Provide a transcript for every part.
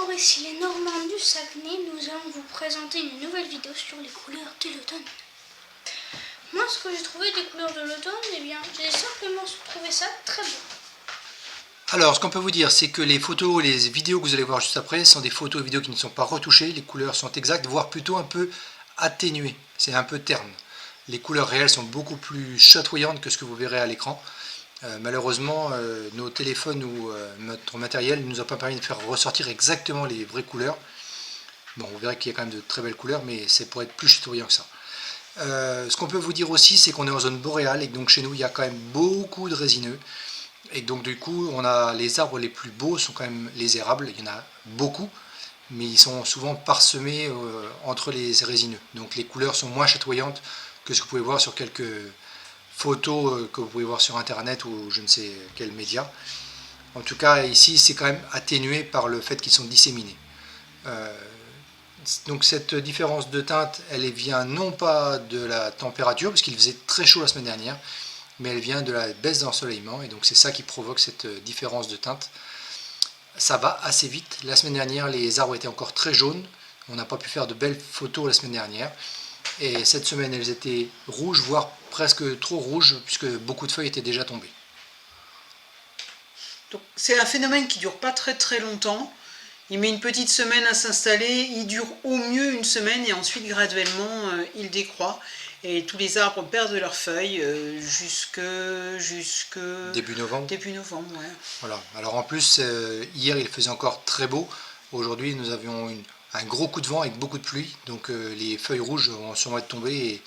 Bonjour, ici les Normands du Saguenay. Nous allons vous présenter une nouvelle vidéo sur les couleurs de l'automne. Moi, ce que j'ai trouvé des couleurs de l'automne, eh bien, j'ai simplement trouvé ça très beau. Alors, ce qu'on peut vous dire, c'est que les photos et les vidéos que vous allez voir juste après sont des photos et vidéos qui ne sont pas retouchées. Les couleurs sont exactes, voire plutôt un peu atténuées. C'est un peu terne. Les couleurs réelles sont beaucoup plus chatoyantes que ce que vous verrez à l'écran. Malheureusement, nos téléphones ou notre matériel ne nous a pas permis de faire ressortir exactement les vraies couleurs. Bon, vous verrez qu'il y a quand même de très belles couleurs, mais c'est pour être plus chatoyant que ça. Ce qu'on peut vous dire aussi, c'est qu'on est en zone boréale et que donc chez nous, il y a quand même beaucoup de résineux. Et donc du coup, on a les arbres les plus beaux sont quand même les érables. Il y en a beaucoup, mais ils sont souvent parsemés entre les résineux. Donc les couleurs sont moins chatoyantes que ce que vous pouvez voir sur quelques photos que vous pouvez voir sur internet ou je ne sais quel média. En tout cas, ici, c'est quand même atténué par le fait qu'ils sont disséminés. Donc cette différence de teinte, elle vient non pas de la température, parce qu'il faisait très chaud la semaine dernière, mais elle vient de la baisse d'ensoleillement, et donc c'est ça qui provoque cette différence de teinte. Ça va assez vite. La semaine dernière, les arbres étaient encore très jaunes, on n'a pas pu faire de belles photos la semaine dernière, et cette semaine, elles étaient rouges, voire presque trop rouges, puisque beaucoup de feuilles étaient déjà tombées. C'est un phénomène qui ne dure pas très longtemps. Il met une petite semaine à s'installer, il dure au mieux une semaine et ensuite graduellement il décroît. Et tous les arbres perdent leurs feuilles jusque Début novembre. Début novembre, ouais. Voilà. Alors en plus, hier il faisait encore très beau. Aujourd'hui nous avions un gros coup de vent avec beaucoup de pluie. Donc les feuilles rouges vont sûrement être tombées et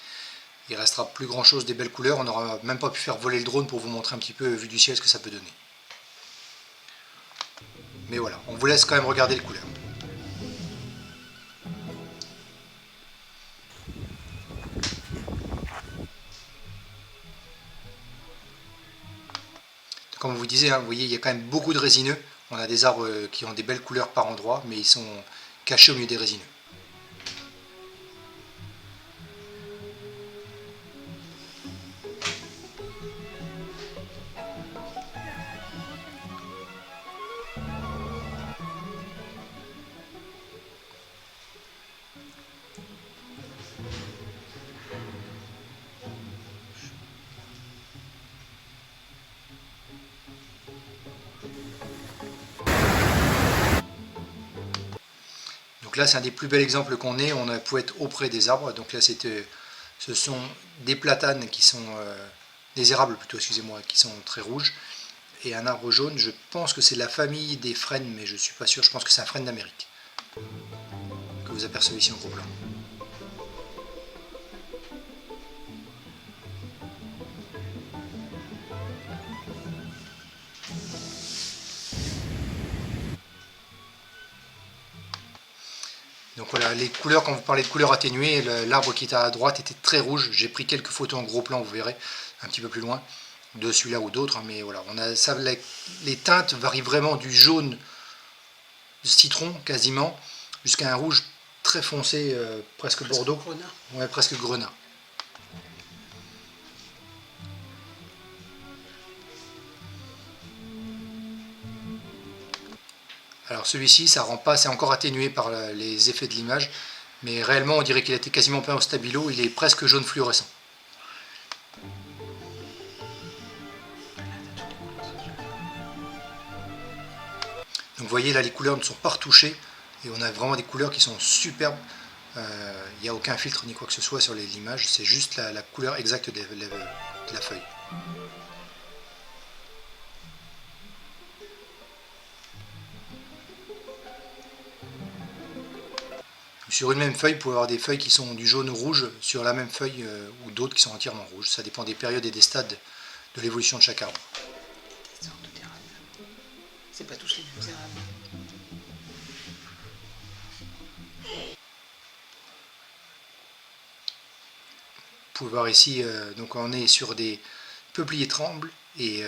il ne restera plus grand chose des belles couleurs. On n'aura même pas pu faire voler le drone pour vous montrer un petit peu vu du ciel ce que ça peut donner. Mais voilà, on vous laisse quand même regarder les couleurs. Comme vous disiez, hein, vous voyez, il y a quand même beaucoup de résineux. On a des arbres qui ont des belles couleurs par endroits, mais ils sont cachés au milieu des résineux. Donc là, c'est un des plus bels exemples qu'on ait. On a pu être auprès des arbres. Donc là, ce sont des platanes qui sont, des érables plutôt, excusez-moi, qui sont très rouges. Et un arbre jaune, je pense que c'est la famille des frênes, mais je ne suis pas sûr. Je pense que c'est un frêne d'Amérique que vous apercevez ici en gros plan. Donc voilà, les couleurs, quand vous parlez de couleurs atténuées, l'arbre qui est à droite était très rouge. J'ai pris quelques photos en gros plan, vous verrez, un petit peu plus loin, de celui-là ou d'autres. Mais voilà, les teintes varient vraiment du jaune citron quasiment, jusqu'à un rouge très foncé, presque bordeaux. Grenat. Ouais, presque grenat. Alors celui-ci, ça rend pas, c'est encore atténué par les effets de l'image, mais réellement on dirait qu'il a été quasiment peint au stabilo, il est presque jaune fluorescent. Donc vous voyez là les couleurs ne sont pas retouchées et on a vraiment des couleurs qui sont superbes. Il n'y a aucun filtre ni quoi que ce soit sur l'image, c'est juste la couleur exacte de la feuille. Sur une même feuille, vous pouvez avoir des feuilles qui sont du jaune-rouge sur la même feuille ou d'autres qui sont entièrement rouges. Ça dépend des périodes et des stades de l'évolution de chaque arbre. C'est pas tous les mêmes érables. Vous pouvez voir ici, donc on est sur des peupliers trembles et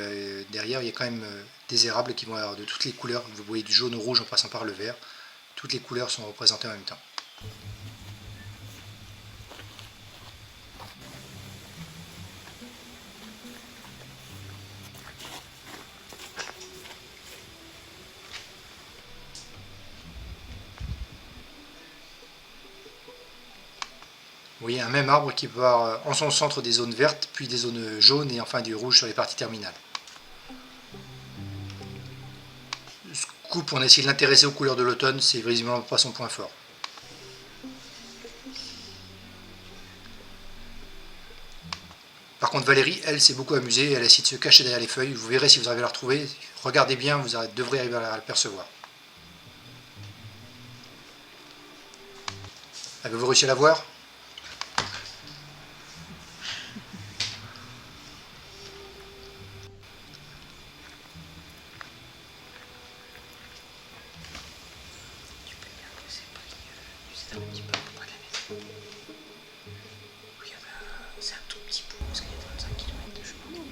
derrière il y a quand même des érables qui vont avoir de toutes les couleurs. Vous voyez du jaune au rouge en passant par le vert. Toutes les couleurs sont représentées en même temps. Vous voyez un même arbre qui peut avoir en son centre des zones vertes, puis des zones jaunes et enfin du rouge sur les parties terminales. Scoop, on a essayé de l'intéresser aux couleurs de l'automne, c'est visiblement pas son point fort. Par contre Valérie, elle s'est beaucoup amusée, elle a essayé de se cacher derrière les feuilles, vous verrez si vous arrivez à la retrouver, regardez bien, vous devrez arriver à la percevoir. Avez-vous réussi à la voir? Tu peux bien que c'est pris juste un petit peu près de la maison. Oui, c'est un tout petit bout parce qu'il y a 35 km de chemin.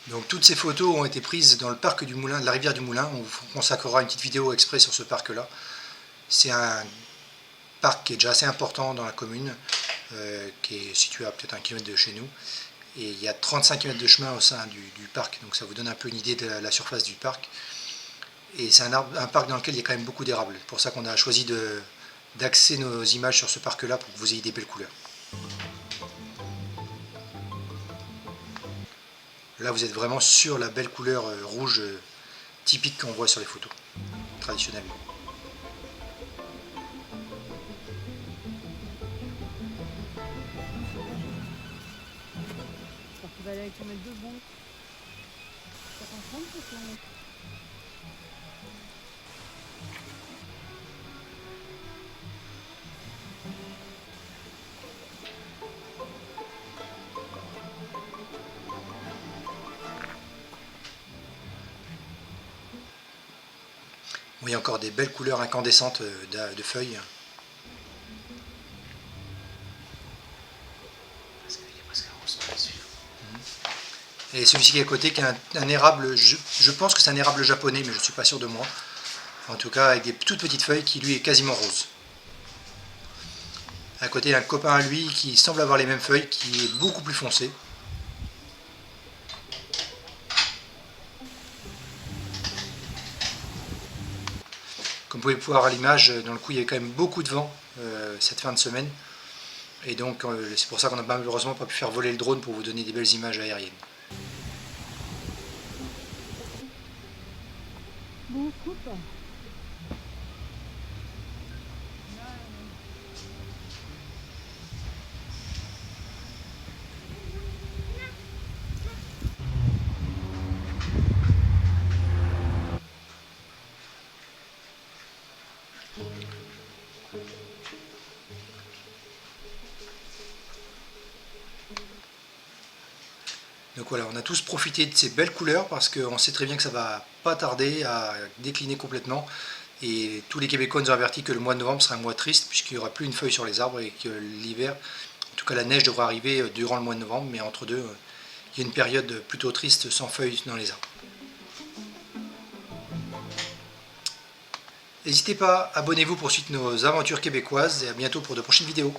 Donc toutes ces photos ont été prises dans le parc du Moulin, de la rivière du Moulin. On vous consacrera une petite vidéo exprès sur ce parc-là. C'est un parc qui est déjà assez important dans la commune, qui est situé à peut-être 1 km de chez nous. Et il y a 35 km de chemin au sein du parc, donc ça vous donne un peu une idée de la surface du parc. Et c'est un parc dans lequel il y a quand même beaucoup d'érables. C'est pour ça qu'on a choisi d'axer nos images sur ce parc-là pour que vous ayez des belles couleurs. Là, vous êtes vraiment sur la belle couleur rouge typique qu'on voit sur les photos, traditionnellement. Tu vas aller avec ton mètre de bon. Ça t'en prend pour toi. Vous voyez encore des belles couleurs incandescentes de feuilles. Parce qu'il est presque rose celui-là. Et celui-ci qui est à côté, qui est un érable, je pense que c'est un érable japonais, mais je ne suis pas sûr de moi. En tout cas, avec des toutes petites feuilles qui lui est quasiment rose. À côté, il y a un copain à lui qui semble avoir les mêmes feuilles, qui est beaucoup plus foncé. Comme vous pouvez voir à l'image, dans le coup, il y avait quand même beaucoup de vent cette fin de semaine. Et donc, c'est pour ça qu'on n'a malheureusement pas pu faire voler le drone pour vous donner des belles images aériennes. Bon, coupe. Donc voilà, on a tous profité de ces belles couleurs parce qu'on sait très bien que ça va pas tarder à décliner complètement. Et tous les Québécois nous ont averti que le mois de novembre sera un mois triste puisqu'il n'y aura plus une feuille sur les arbres et que l'hiver, en tout cas la neige devra arriver durant le mois de novembre, mais entre deux, il y a une période plutôt triste sans feuilles dans les arbres. N'hésitez pas, abonnez-vous pour suivre nos aventures québécoises et à bientôt pour de prochaines vidéos.